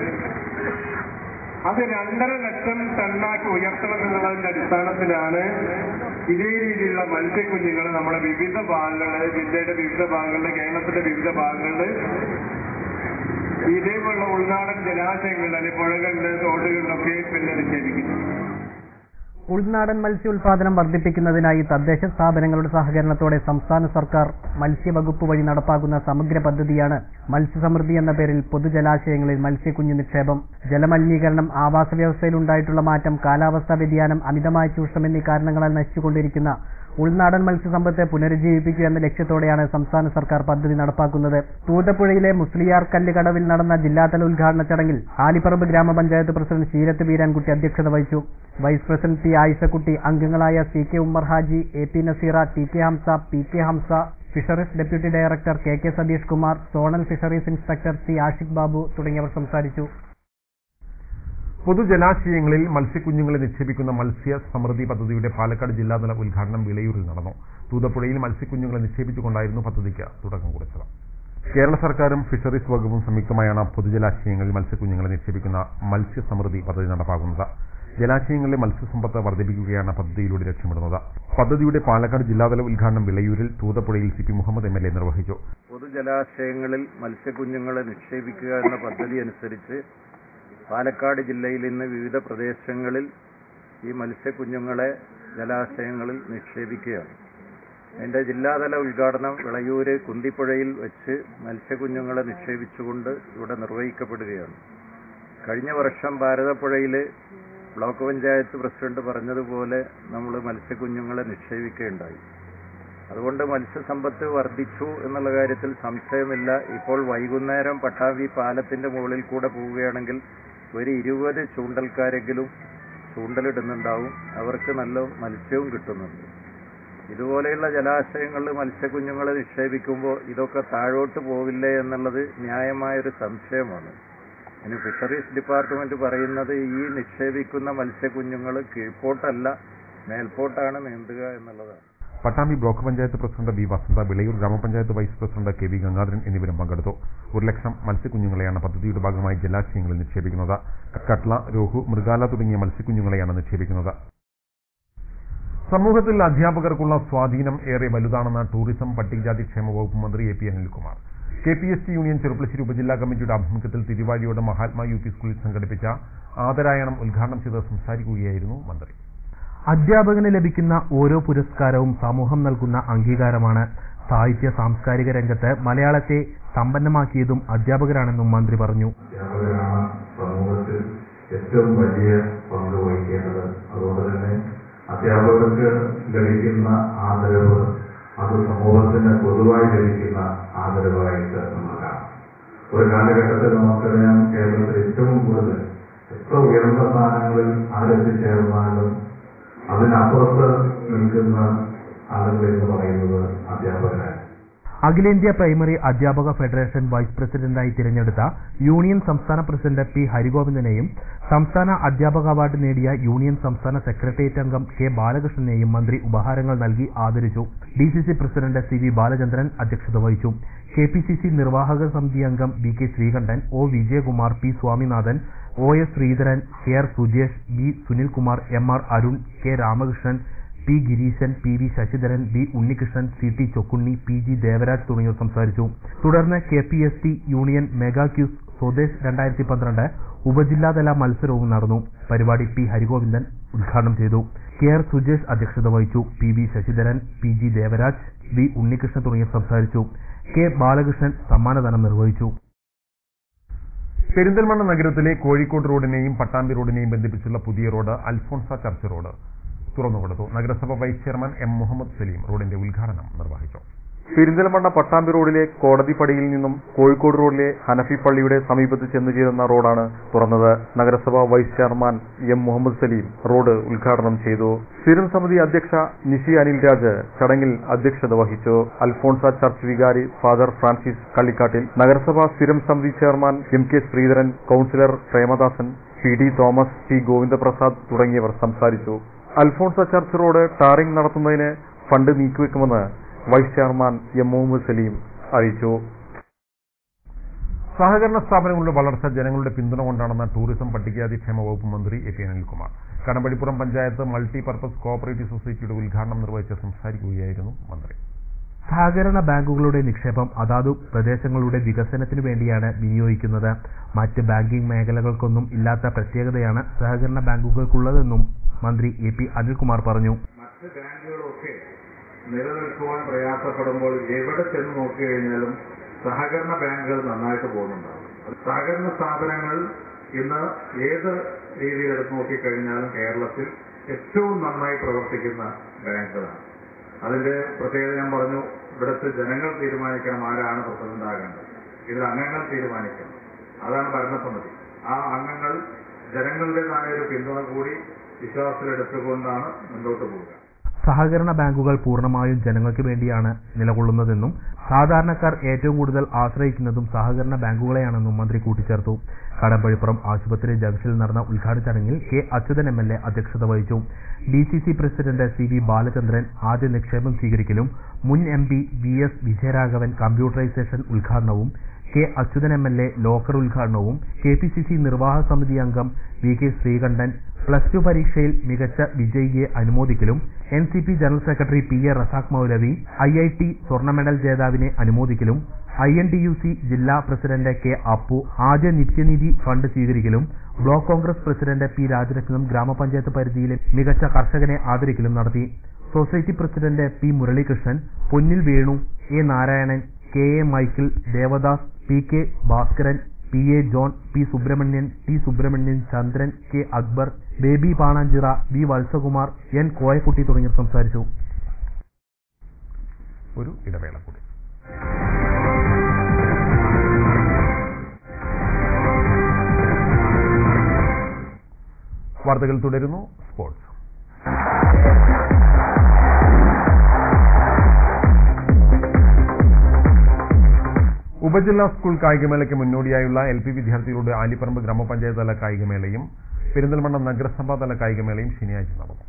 അത് 2.5 ലക്ഷം ടണ്ണാക്കി ഉയർത്തണം എന്നുള്ളതിന്റെ അടിസ്ഥാനത്തിലാണ് ഇതേ രീതിയിലുള്ള മത്സ്യക്കുഞ്ഞുങ്ങൾ നമ്മുടെ വിവിധ ഭാഗങ്ങളിൽ, ജില്ലയുടെ വിവിധ ഭാഗങ്ങളിൽ, കേരളത്തിന്റെ വിവിധ ഭാഗങ്ങളിൽ ഇതേപോലുള്ള ഉൾനാടൻ ജലാശയങ്ങളിൽ അല്ലെങ്കിൽ പുഴകളിൽ, തോടുകളിലൊക്കെ പിന്നെ നിക്ഷേപിക്കുന്നു. ഉൾനാടൻ മത്സ്യോൽപാദനം വർദ്ധിപ്പിക്കുന്നതിനായി തദ്ദേശ സ്ഥാപനങ്ങളുടെ സഹകരണത്തോടെ സംസ്ഥാന സർക്കാർ മത്സ്യവകുപ്പ് വഴി നടപ്പാക്കുന്ന സമഗ്ര പദ്ധതിയാണ് മത്സ്യസമൃദ്ധി എന്ന പേരിൽ പൊതുജലാശയങ്ങളിൽ മത്സ്യക്കുഞ്ഞു നിക്ഷേപം. ജലമലിനീകരണം, ആവാസ വ്യവസ്ഥയിലുണ്ടായിട്ടുള്ള മാറ്റം, കാലാവസ്ഥാ വ്യതിയാനം, അമിതമായ ചൂഷണം എന്നീ കാരണങ്ങളാൽ നശിച്ചുകൊണ്ടിരിക്കുന്ന ഉൾനാടൻ മത്സ്യസമ്പത്ത് പുനരുജ്ജീവിപ്പിക്കുക എന്ന ലക്ഷ്യത്തോടെയാണ് സംസ്ഥാന സർക്കാർ പദ്ധതി നടപ്പാക്കുന്നത്. തൂതപ്പുഴയിലെ മുസ്ലിയാർ കല്ല് കടവിൽ നടന്ന ജില്ലാതല ഉദ്ഘാടന ചടങ്ങിൽ ആലിപ്പറമ്പ് ഗ്രാമപഞ്ചായത്ത് പ്രസിഡന്റ് ശീരത്ത് വീരാൻകുട്ടി അധ്യക്ഷത വഹിച്ചു. Vice president P. ആയിഷക്കുട്ടി, അംഗങ്ങളായ CK Ummer Haji, AP Naseera, TK Hamsa, PK Hamsa, fisheries deputy director KK Satheesh Kumar, zonal fisheries inspector C. Ashiq Babu തുടങ്ങിയവർ സംസാരിച്ചു. പൊതുജലാശയങ്ങളിൽ മത്സ്യക്കുഞ്ഞുങ്ങളെ നിക്ഷേപിക്കുന്ന മത്സ്യ സമൃദ്ധി പദ്ധതിയുടെ പാലക്കാട് ജില്ലാതല ഉദ്ഘാടനം വിളയൂരിൽ നടന്നു. തൂതപ്പുഴയിൽ മത്സ്യക്കുഞ്ഞുങ്ങളെ നിക്ഷേപിച്ചുകൊണ്ടായിരുന്നു പദ്ധതിക്ക് തുടക്കം കുറിച്ചത്. കേരള സർക്കാരും ഫിഷറീസ് വകുപ്പും സംയുക്തമായാണ് പൊതുജലാശയങ്ങളിൽ മത്സ്യക്കുഞ്ഞുങ്ങളെ നിക്ഷേപിക്കുന്ന മത്സ്യസമൃദ്ധി പദ്ധതി നടപ്പാക്കുന്നത്. ജലാശയങ്ങളിലെ മത്സ്യസമ്പത്ത് വർദ്ധിപ്പിക്കുകയാണ് പദ്ധതിയിലൂടെ ലക്ഷ്യമിടുന്നത്. പദ്ധതിയുടെ പാലക്കാട് ജില്ലാതല ഉദ്ഘാടനം വിളയൂരിൽ തൂതപ്പുഴയിൽ CP മുഹമ്മദ് MLA നിർവഹിച്ചു. പൊതുജലാശയങ്ങളിൽ മത്സ്യക്കുഞ്ഞുങ്ങളെ നിക്ഷേപിക്കുക എന്ന പദ്ധതി അനുസരിച്ച് പാലക്കാട് ജില്ലയിൽ ഇന്ന് വിവിധ പ്രദേശങ്ങളിൽ ഈ മത്സ്യക്കുഞ്ഞുങ്ങളെ ജലാശയങ്ങളിൽ നിക്ഷേപിക്കുകയാണ്. അതിൻ്റെ ജില്ലാതല ഉദ്ഘാടനം വിളയൂര് കുന്തിപ്പുഴയിൽ വെച്ച് മത്സ്യക്കുഞ്ഞുങ്ങളെ നിക്ഷേപിച്ചുകൊണ്ട് ഇവിടെ നിർവഹിക്കപ്പെടുകയാണ്. കഴിഞ്ഞ വർഷം ഭാരതപ്പുഴയിൽ ബ്ലോക്ക് പഞ്ചായത്ത് പ്രസിഡന്റ് പറഞ്ഞതുപോലെ നമ്മൾ മത്സ്യക്കുഞ്ഞുങ്ങളെ നിക്ഷേപിക്കുകയുണ്ടായി. അതുകൊണ്ട് മത്സ്യസമ്പത്ത് വർദ്ധിച്ചു എന്നുള്ള കാര്യത്തിൽ സംശയമില്ല. ഇപ്പോൾ വൈകുന്നേരം പട്ടാമ്പി പാലത്തിന്റെ മുകളിൽ കൂടെ പോവുകയാണെങ്കിൽ ഒരു 20 ചൂണ്ടൽക്കാരെങ്കിലും ചൂണ്ടലിടുന്നുണ്ടാവും. അവർക്ക് നല്ല മത്സ്യവും കിട്ടുന്നുണ്ട്. ഇതുപോലെയുള്ള ജലാശയങ്ങളിൽ മത്സ്യക്കുഞ്ഞുങ്ങളെ നിക്ഷേപിക്കുമ്പോൾ ഇതൊക്കെ താഴോട്ട് പോവില്ലേ എന്നുള്ളത് ന്യായമായൊരു സംശയമാണ്. ഇനി ഫിഷറീസ് ഡിപ്പാർട്ട്മെന്റ് പറയുന്നത് ഈ നിക്ഷേപിക്കുന്ന മത്സ്യക്കുഞ്ഞുങ്ങൾ കീഴ്പോട്ടല്ല മേൽപോട്ടാണ് നീന്തുക എന്നുള്ളതാണ്. Pattambi block panchayat president B Vasantha, Vilayur ഗ്രാമപഞ്ചായത്ത് vice president K V Gangadharan എന്നിവരും പങ്കെടുത്തു. 1 ലക്ഷം മത്സ്യക്കുഞ്ഞുങ്ങളെയാണ് പദ്ധതിയുടെ ഭാഗമായി ജലാശയങ്ങളിൽ നിക്ഷേപിക്കുന്നത്. കട്ട്ള, രോഹു, മൃഗാല തുടങ്ങിയ മത്സ്യക്കുഞ്ഞുങ്ങളെയാണ് നിക്ഷേപിക്കുന്നത്. സമൂഹത്തിൽ അധ്യാപകർക്കുള്ള സ്വാധീനം ഏറെ വലുതാണെന്ന് ടൂറിസം പട്ടികജാതി ക്ഷേമ വകുപ്പ് മന്ത്രി A P Anilkumar. KPST union Cherpulassery ഉപജില്ലാ കമ്മിറ്റിയുടെ ആഭിമുഖ്യത്തിൽ തിരുവാഴിയോട് മഹാത്മാ യു പി സ്കൂളിൽ സംഘടിപ്പിച്ച ആദരായണം ഉദ്ഘാടനം ചെയ്ത് സംസാരിക്കുകയായിരുന്നു മന്ത്രി. അധ്യാപകന് ലഭിക്കുന്ന ഓരോ പുരസ്കാരവും സമൂഹം നൽകുന്ന അംഗീകാരമാണ്. സാഹിത്യ സാംസ്കാരിക രംഗത്ത് മലയാളത്തെ സമ്പന്നമാക്കിയതും അധ്യാപകരാണെന്നും മന്ത്രി പറഞ്ഞു. അധ്യാപകരാണ് സമൂഹത്തിൽ ഏറ്റവും വലിയ പങ്ക് വഹിക്കേണ്ടത്. അതുകൊണ്ട് തന്നെ അധ്യാപകർക്ക് ലഭിക്കുന്ന ആദരവ് അത് സമൂഹത്തിന് പൊതുവായി ലഭിക്കുന്ന ആദരവായിട്ട് നമ്മൾ കാണാം. ഒരു കാലഘട്ടത്തിൽ നമുക്കറിയാം, കേരളത്തിൽ ഏറ്റവും കൂടുതൽ എത്ര ഉയർന്ന സ്ഥാനങ്ങളിൽ ആരെത്തിച്ചേർന്നാലും അതിനപ്പുറത്ത് നിൽക്കുന്ന ആളുകൾ എന്ന് പറയുന്നത് അധ്യാപകരാണ്. അഖിലേന്ത്യാ പ്രൈമറി അധ്യാപക ഫെഡറേഷൻ വൈസ് പ്രസിഡന്റായി തിരഞ്ഞെടുത്ത യൂണിയൻ സംസ്ഥാന പ്രസിഡന്റ് പി ഹരിഗോവിന്ദനെയും സംസ്ഥാന അധ്യാപക അവാർഡ് നേടിയ യൂണിയൻ സംസ്ഥാന സെക്രട്ടേറിയറ്റ് അംഗം കെ ബാലകൃഷ്ണനെയും മന്ത്രി ഉപഹാരങ്ങൾ നൽകി ആദരിച്ചു. DCC പ്രസിഡന്റ് CV ബാലചന്ദ്രൻ അധ്യക്ഷത വഹിച്ചു. KPCC നിർവാഹക സമിതി അംഗം VK Sreekandan, O Vijayakumar, P Swaminathan, OS Sreedharan, KR Sujesh, B Sunilkumar, MR Arun, K Ramakrishnan, P Gireesan, PV Sasidharan, B Unnikrishnan, CT ചൊക്കുണ്ണി, PG Devaraj തുടങ്ങിയവർ സംസാരിച്ചു. തുടർന്ന് KPST union mega quiz Swadesh 2012 ഉപജില്ലാതല മത്സരവും നടന്നു. പരിപാടി P ഹരിഗോവിന്ദൻ ഉദ്ഘാടനം ചെയ്തു. KR സുജേഷ് അധ്യക്ഷത വഹിച്ചു. PV Sasidharan, PG Devaraj, B Unnikrishnan തുടങ്ങിയവർ സംസാരിച്ചു. K ബാലകൃഷ്ണൻ സമ്മാനദാനം നിർവഹിച്ചു. പെരിന്തൽമണ്ണ നഗരത്തിലെ കോഴിക്കോട് റോഡിനെയും പട്ടാമ്പി റോഡിനെയും ബന്ധിപ്പിച്ചുള്ള പുതിയ റോഡ് അൽഫോൺസ ചർച്ച് റോഡ് തുറന്നുകൊടുത്തു. നഗരസഭ vice chairman M Muhammad Saleem റോഡിന്റെ ഉദ്ഘാടനം നിർവഹിച്ചു. പെരിന്തൽമണ്ണ പട്ടാമ്പി റോഡിലെ കോടതിപ്പടിയിൽ നിന്നും കോഴിക്കോട് റോഡിലെ ഹനഫി പള്ളിയുടെ സമീപത്ത് ചെന്നു ചേരുന്ന റോഡാണ് തുറന്നത്. നഗരസഭ vice chairman M Muhammad Saleem road ഉദ്ഘാടനം ചെയ്തു. സ്ഥിരം സമിതി അധ്യക്ഷ നിഷി അനിൽ രാജ് ചടങ്ങിൽ അധ്യക്ഷത വഹിച്ചു. അൽഫോൺസ ചർച്ച് വികാരി ഫാദർ ഫ്രാൻസിസ് കള്ളിക്കാട്ടിൽ, നഗരസഭാ സ്ഥിരം സമിതി chairman MK Sreedharan, councillor Premadasan, PD Thomas, P Govindaprasad തുടങ്ങിയവർ സംസാരിച്ചു. അൽഫോൺസ ചർച്ച് റോഡ് ടാറിംഗ് നടത്തുന്നതിന് ഫണ്ട് നീക്കിവെക്കുമെന്ന് vice chairman M Muhammad Saleem അറിയിച്ചു. സഹകരണ സ്ഥാപനങ്ങളുടെ വളർച്ച ജനങ്ങളുടെ പിന്തുണ കൊണ്ടാണെന്ന് ടൂറിസം പട്ടികജാതി ക്ഷേമ വകുപ്പ് മന്ത്രി A P Anilkumar. Kadambazhipuram panchayat multipurpose cooperative സൊസൈറ്റിയുടെ ഉദ്ഘാടനം നിർവഹിച്ച് സംസാരിക്കുകയായിരുന്നു മന്ത്രി. സഹകരണ ബാങ്കുകളുടെ നിക്ഷേപം അതാതു പ്രദേശങ്ങളുടെ വികസനത്തിനു വേണ്ടിയാണ് വിനിയോഗിക്കുന്നത്. മറ്റ് ബാങ്കിംഗ് മേഖലകൾക്കൊന്നും ഇല്ലാത്ത പ്രത്യേകതയാണ് സഹകരണ ബാങ്കുകൾക്കുള്ളതെന്നും മന്ത്രി എ പി അനിൽകുമാർ പറഞ്ഞു. മറ്റ് ബാങ്കുകളൊക്കെ നിലനിൽക്കുവാൻ പ്രയാസപ്പെടുമ്പോൾ എവിടെ ചെന്ന് നോക്കിക്കഴിഞ്ഞാലും സഹകരണ ബാങ്കുകൾ നന്നായിട്ട് പോകുന്നുണ്ടാവും. സഹകരണ സ്ഥാപനങ്ങൾ ഇന്ന് ഏത് രീതിയിൽ എടുത്ത് നോക്കിക്കഴിഞ്ഞാലും കേരളത്തിൽ ഏറ്റവും നന്നായി പ്രവർത്തിക്കുന്ന ബാങ്കുകളാണ്. അതിന്റെ പ്രത്യേകത ഞാൻ പറഞ്ഞു. ഇവിടുത്തെ ജനങ്ങൾ തീരുമാനിക്കണം ആരാണ് പ്രസിഡന്റ് ആകേണ്ടത്. ഇതിൽ അംഗങ്ങൾ തീരുമാനിക്കണം. അതാണ് ഭരണസമിതി. ആ അംഗങ്ങൾ ജനങ്ങളുടേതായ ഒരു പിന്തുണ കൂടി വിശ്വാസത്തിലെടുത്തുകൊണ്ടാണ് മുന്നോട്ട് പോവുക. സഹകരണ ബാങ്കുകൾ പൂർണ്ണമായും ജനങ്ങൾക്ക് വേണ്ടിയാണ് നിലകൊള്ളുന്നതെന്നും സാധാരണക്കാർ ഏറ്റവും കൂടുതൽ ആശ്രയിക്കുന്നതും സഹകരണ ബാങ്കുകളെയാണെന്നും മന്ത്രി കൂട്ടിച്ചേർത്തു. കടമ്പഴിപ്പുറം ആശുപത്രി ജംഗ്ഷനിൽ നടന്ന ഉദ്ഘാടന ചടങ്ങിൽ കെ അച്യുതൻ MLA അധ്യക്ഷത വഹിച്ചു. DCC പ്രസിഡന്റ് CV ബാലചന്ദ്രൻ ആദ്യ നിക്ഷേപം സ്വീകരിക്കലും മുൻ MP VS വിജയരാഘവൻ കമ്പ്യൂട്ടറൈസേഷൻ ഉദ്ഘാടനവും കെ അച്യുതൻ MLA ലോക്കർ ഉദ്ഘാടനവും KPCC നിർവാഹക സമിതി അംഗം VK ശ്രീകണ്ഠൻ +2 പരീക്ഷയിൽ മികച്ച വിജയിയെ അനുമോദിക്കലും NCP general secretary PA Razak Moulavi IIT സ്വർണ്ണ മെഡൽ ജേതാവിനെ അനുമോദിക്കലും INTUC ജില്ലാ പ്രസിഡന്റ് K അപ്പു ആദ്യ നിത്യനിധി ഫണ്ട് സ്വീകരിക്കലും block Congress president P Rajaratnam ഗ്രാമപഞ്ചായത്ത് പരിധിയിലെ മികച്ച കർഷകനെ ആദരിക്കലും നടത്തി. Society president P Muralikrishnan, Ponnil Venu, A Narayanan, KA Michael, Devadas, PK Bhaskaran, PA John, P Subrahmanyan, T Subrahmanyan, Chandran, K Akbar, Baby Panancheera, V Valsakumar, N Koyakutty തുടങ്ങിയവർ സംസാരിച്ചു. ഒരു ഇടവേള കൂടി. വാർത്തകൾ തുടരുന്നു. സ്പോർട്സ്. ഉപജില്ലാ സ്കൂൾ കായികമേളയ്ക്ക് മുന്നോടിയായുള്ള LP വിദ്യാർത്ഥികളുടെ ആലിപ്പറമ്പ് ഗ്രാമപഞ്ചായത്ത് തല കായികമേളയും പെരിന്തൽമണ്ണ നഗരസഭാ തല കായികമേളയും ശനിയാഴ്ച നടന്നു.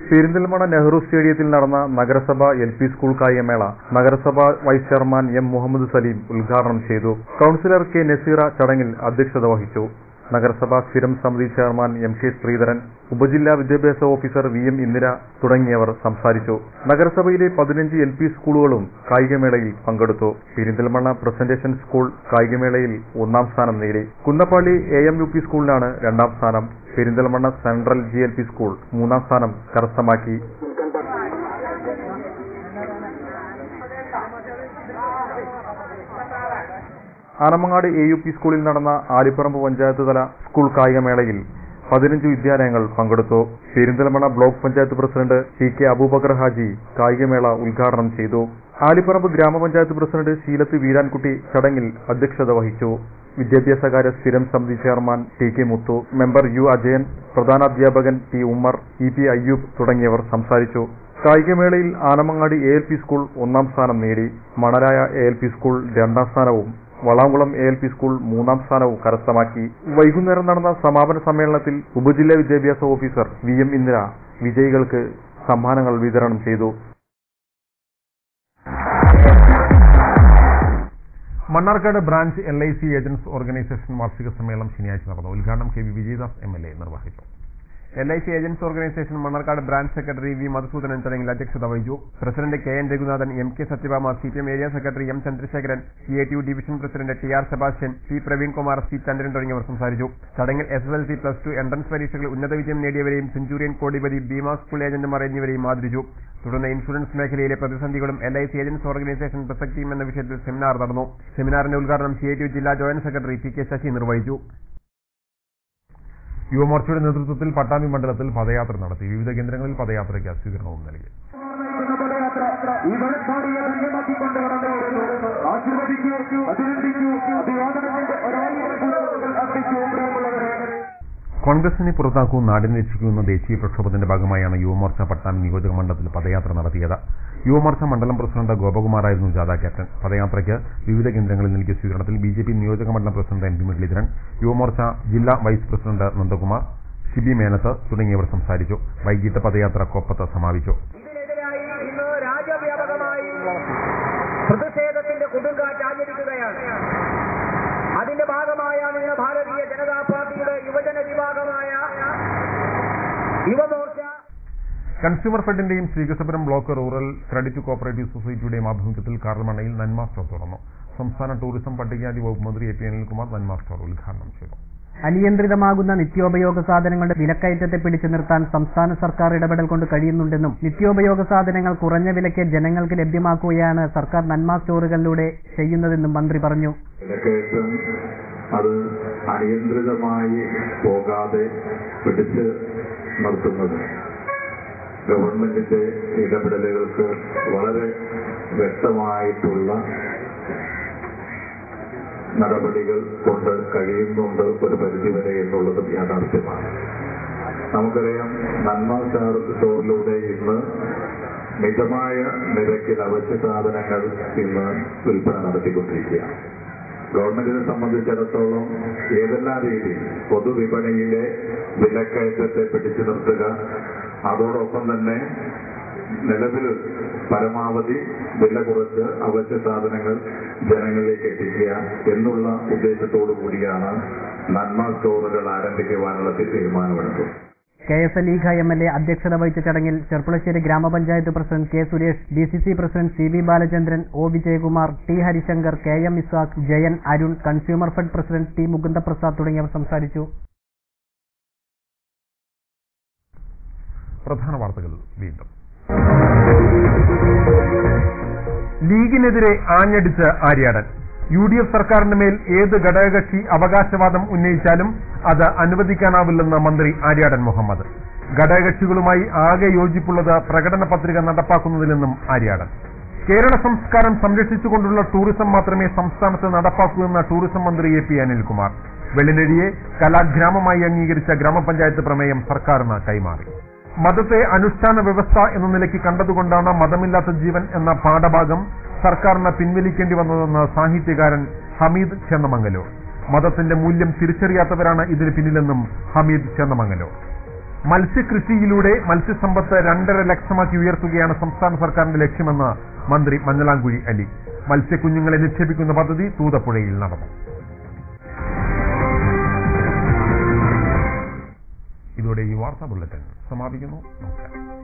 പെരിന്തൽമണ്ണ നെഹ്റു സ്റ്റേഡിയത്തിൽ നടന്ന നഗരസഭ LP സ്കൂൾ കായികമേള നഗരസഭ vice chairman M Muhammad Saleem ഉദ്ഘാടനം ചെയ്തു. കൌൺസിലർ K നസീറ ചടങ്ങിൽ അധ്യക്ഷത വഹിച്ചു. നഗരസഭാ സ്ഥിരം സമിതി ചെയർമാൻ MK ശ്രീധരൻ, ഉപജില്ലാ വിദ്യാഭ്യാസ ഓഫീസർ VM ഇന്ദിര തുടങ്ങിയവർ സംസാരിച്ചു. നഗരസഭയിലെ 15 LP സ്കൂളുകളും കായികമേളയിൽ പങ്കെടുത്തു. പെരിന്തൽമണ്ണ പ്രസന്റേഷൻ സ്കൂൾ കായികമേളയിൽ 1ാം സ്ഥാനം നേടി. കുന്നപ്പള്ളി AM UP സ്കൂളിനാണ് 2ാം സ്ഥാനം. പെരിന്തൽമണ്ണ സെൻട്രൽ GLP സ്കൂൾ 3ാം സ്ഥാനം കരസ്ഥമാക്കി. ആനമങ്ങാട് AUP സ്കൂളിൽ നടന്ന ആലിപ്പറമ്പ് പഞ്ചായത്ത് തല സ്കൂൾ കായികമേളയിൽ 15 വിദ്യാലയങ്ങൾ പങ്കെടുത്തു. Perinthalmanna block panchayat president CK Aboobacker Haji കായികമേള ഉദ്ഘാടനം ചെയ്തു. ആലിപ്പറമ്പ് ഗ്രാമപഞ്ചായത്ത് പ്രസിഡന്റ് ശീലത്ത് വീരാൻകുട്ടി ചടങ്ങിൽ അധ്യക്ഷത വഹിച്ചു. വിദ്യാഭ്യാസകാര്യ സ്ഥിരം സമിതി chairman TK Muthu, member U Ajayan, പ്രധാനാധ്യാപകൻ T ഉമ്മർ, EP അയ്യൂബ് തുടങ്ങിയവർ സംസാരിച്ചു. കായികമേളയിൽ ആനമങ്ങാട് ALP സ്കൂൾ 1ാം സ്ഥാനം നേടി. മണരായ ALP സ്കൂൾ 2ാം സ്ഥാനവും വളാംകുളം ALP സ്കൂൾ 3ാം സ്ഥാനവും കരസ്ഥമാക്കി. വൈകുന്നേരം നടന്ന സമാപന സമ്മേളനത്തിൽ ഉപജില്ലാ വിദ്യാഭ്യാസ ഓഫീസർ VM ഇന്ദിര വിജയികൾക്ക് സമ്മാനങ്ങൾ വിതരണം ചെയ്തു. Mannarkkad branch LIC agents organisation വാർഷിക സമ്മേളനം ശനിയാഴ്ച നടന്നു. ഉദ്ഘാടനം KV വിജയദാസ് MLA നിർവഹിച്ചു. LIC agents organisation Mannarkkad branch secretary V Madhusoodanan ചടങ്ങിൽ അധ്യക്ഷത വഹിച്ചു. President KN Raghunathan, MK Sathyabhama, CPM area secretary M Chandrasekharan, CATU division president TR Sebastian, P Praveenkumar, C Chandran തുടങ്ങിയവർ സംസാരിച്ചു. ചടങ്ങിൽ SSLC, +2 എൻട്രൻസ് പരീക്ഷകളിൽ ഉന്നത വിജയം നേടിയവരെയും സെഞ്ചുറിയൻ കോടിപതി, ഭീമ സ്കൂൾ ഏജന്റുമാർ എന്നിവരെയും ആദരിച്ചു. തുടർന്ന് ഇൻഷുറൻസ് മേഖലയിലെ പ്രതിസന്ധികളും LIC ഏജന്റ്സ് ഓർഗനൈസേഷൻ പ്രസക്തിയും എന്ന വിഷയത്തിൽ സെമിനാർ നടന്നു. സെമിനാറിന്റെ ഉദ്ഘാടനം CATU ജില്ലാ ജോയിന്റ് സെക്രട്ടറി PK ശശി നിർവഹിച്ചു. യുവമോർച്ചയുടെ നേതൃത്വത്തിൽ പട്ടാമ്പി മണ്ഡലത്തിൽ പദയാത്ര നടത്തി. വിവിധ കേന്ദ്രങ്ങളിൽ പദയാത്രയ്ക്ക് സ്വീകരണവും നൽകി. കോൺഗ്രസിനെ പുറത്താക്കൂ, നാടിനെ രക്ഷിക്കൂ എന്ന ദേശീയ പ്രക്ഷോഭത്തിന്റെ ഭാഗമായാണ് യുവമോർച്ച പട്ടാമ്പി നിയോജക മണ്ഡലത്തിൽ പദയാത്ര നടത്തിയത്. യുവമോർച്ച മണ്ഡലം പ്രസിഡന്റ് ഗോപകുമാറായിരുന്നു ജാഥ ക്യാപ്റ്റൻ. പദയാത്രയ്ക്ക് വിവിധ കേന്ദ്രങ്ങളിൽ നൽകിയ സ്വീകരണത്തിൽ BJP നിയോജക മണ്ഡലം പ്രസിഡന്റ് MP മുരളീധരൻ, യുവമോർച്ച ജില്ലാ വൈസ് പ്രസിഡന്റ് നന്ദകുമാർ, ഷിബി മേനത്ത് തുടങ്ങിയവർ സംസാരിച്ചു. വൈകിട്ട് പദയാത്ര കൊപ്പത്ത് സമാപിച്ചു. ഇതിനെതിരായി ഇന്ന് രാജ്യവ്യാപകമായി പ്രതിഷേധത്തിന്റെ കൊടുങ്കാറ്റ് ആചരിക്കുകയാണ്. അതിന്റെ ഭാഗമായാണ് ഇന്ന് ഭാരതീയ ജനതാ പാർട്ടിയുടെ യുവജന വിഭാഗമായ യുവമോർച്ച കൺസ്യൂമർ ഫെഡിന്റെയും Sreekrishnapuram block rural credit cooperative സൊസൈറ്റിയുടെയും ആഭിമുഖ്യത്തിൽ കാർമണ്ണയിൽ നന്മ സ്റ്റോർ തുറന്നു. സംസ്ഥാന ടൂറിസം പട്ടികജാതി വകുപ്പ് മന്ത്രി AP അനിൽകുമാർ നന്മ സ്റ്റോർ ഉദ്ഘാടനം ചെയ്തു. അനിയന്ത്രിതമാകുന്ന നിത്യോപയോഗ സാധനങ്ങളുടെ വിലക്കയറ്റത്തെ പിടിച്ചു നിർത്താൻ സംസ്ഥാന സർക്കാർ ഇടപെടൽ കൊണ്ട് കഴിയുന്നുണ്ടെന്നും നിത്യോപയോഗ സാധനങ്ങൾ കുറഞ്ഞ വിലയ്ക്ക് ജനങ്ങൾക്ക് ലഭ്യമാക്കുകയാണ് സർക്കാർ നന്മ സ്റ്റോറുകളിലൂടെ ചെയ്യുന്നതെന്നും മന്ത്രി പറഞ്ഞു. വിലക്കയറ്റം അത് അനിയന്ത്രിതമായി പോകാതെ പിടിച്ച് നിർത്തുന്നത് ഗവൺമെന്റിന്റെ ഇടപെടലുകൾക്ക് വളരെ വ്യക്തമായിട്ടുള്ള നടപടികൾ കൊണ്ട് കഴിയുന്നുണ്ട് ഒരു പരിധിവരെ എന്നുള്ളതും യാഥാർത്ഥ്യമാണ്. നമുക്കറിയാം, നന്മ സ്റ്റോറിലൂടെ ഇന്ന് മിതമായ നിരക്കിൽ അവശ്യ സാധനങ്ങൾ ഇന്ന് വിൽപ്പന നടത്തിക്കൊണ്ടിരിക്കുകയാണ്. ഗവൺമെന്റിനെ സംബന്ധിച്ചിടത്തോളം ഏതെല്ലാം രീതിയിൽ പൊതുവിപണിയിലെ വിലക്കയറ്റത്തെ പിടിച്ചു നിർത്തുക, അതോടൊപ്പം തന്നെ നിലവിൽ പരമാവധി വില കുറച്ച് അവശ്യ സാധനങ്ങൾ ജനങ്ങളിലേക്ക് എത്തിക്കുക എന്നുള്ള ഉദ്ദേശത്തോടു കൂടിയാണ് നന്മ സ്റ്റോറുകൾ ആരംഭിക്കുവാനുള്ള തീരുമാനമെടുത്തത്. KS ലീഗ MLA അധ്യക്ഷത വഹിച്ച ചടങ്ങിൽ ചെർപ്പുളശ്ശേരി ഗ്രാമപഞ്ചായത്ത് president K Suresh, DCC president CB Balachandran, O Vijayakumar, T Harishankar, KM Isaac, Jayan, Arun, consumer fed president T മുകുന്ദപ്രസാദ് തുടങ്ങിയവർ സംസാരിച്ചു. പ്രധാന വാർത്തകൾ വീണ്ടും. ലീഗിനെതിരെ ആഞ്ഞടിച്ച് ആര്യാടൻ. UDF സർക്കാരിന് മേൽ ഏത് ഘടകകക്ഷി അവകാശവാദം ഉന്നയിച്ചാലും അത് അനുവദിക്കാനാവില്ലെന്ന് മന്ത്രി ആര്യാടൻ മുഹമ്മദ്. ഘടകകക്ഷികളുമായി ആകെ യോജിപ്പുള്ളത് പ്രകടന പത്രിക നടപ്പാക്കുന്നതിലെന്നും ആര്യാടൻ. കേരള സംസ്കാരം സംരക്ഷിച്ചുകൊണ്ടുള്ള ടൂറിസം മാത്രമേ സംസ്ഥാനത്ത് നടപ്പാക്കൂ എന്ന ടൂറിസം മന്ത്രി AP അനിൽകുമാർ. വെള്ളിനഴിയെ കലാഗ്രാമമായി അംഗീകരിച്ച ഗ്രാമപഞ്ചായത്ത് പ്രമേയം സർക്കാരിന് കൈമാറി. മതത്തെ അനുഷ്ഠാന വ്യവസ്ഥ എന്ന നിലയ്ക്ക് കണ്ടതുകൊണ്ടാണ് മതമില്ലാത്ത ജീവൻ എന്ന പാഠഭാഗം സർക്കാരിന് പിൻവലിക്കേണ്ടി വന്നതെന്ന് സാഹിത്യകാരൻ ഹമീദ് ചേന്നമംഗലൂർ. മതത്തിന്റെ മൂല്യം തിരിച്ചറിയാത്തവരാണ് ഇതിന് പിന്നിലെന്നും ഹമീദ് ചേന്നമംഗലൂർ. മത്സ്യകൃഷിയിലൂടെ മത്സ്യസമ്പത്ത് 2.5 ലക്ഷമാക്കി ഉയർത്തുകയാണ് സംസ്ഥാന സർക്കാരിന്റെ ലക്ഷ്യമെന്ന് മന്ത്രി മഞ്ഞളാംകുഴി അലി. മത്സ്യക്കുഞ്ഞുങ്ങളെ നിക്ഷേപിക്കുന്ന പദ്ധതി തൂതപ്പുഴയിൽ നടന്നു. ഇതോടെ ഈ വാർത്താ ബുള്ളറ്റിൻ സമാപിക്കുന്നു. നമസ്കാരം.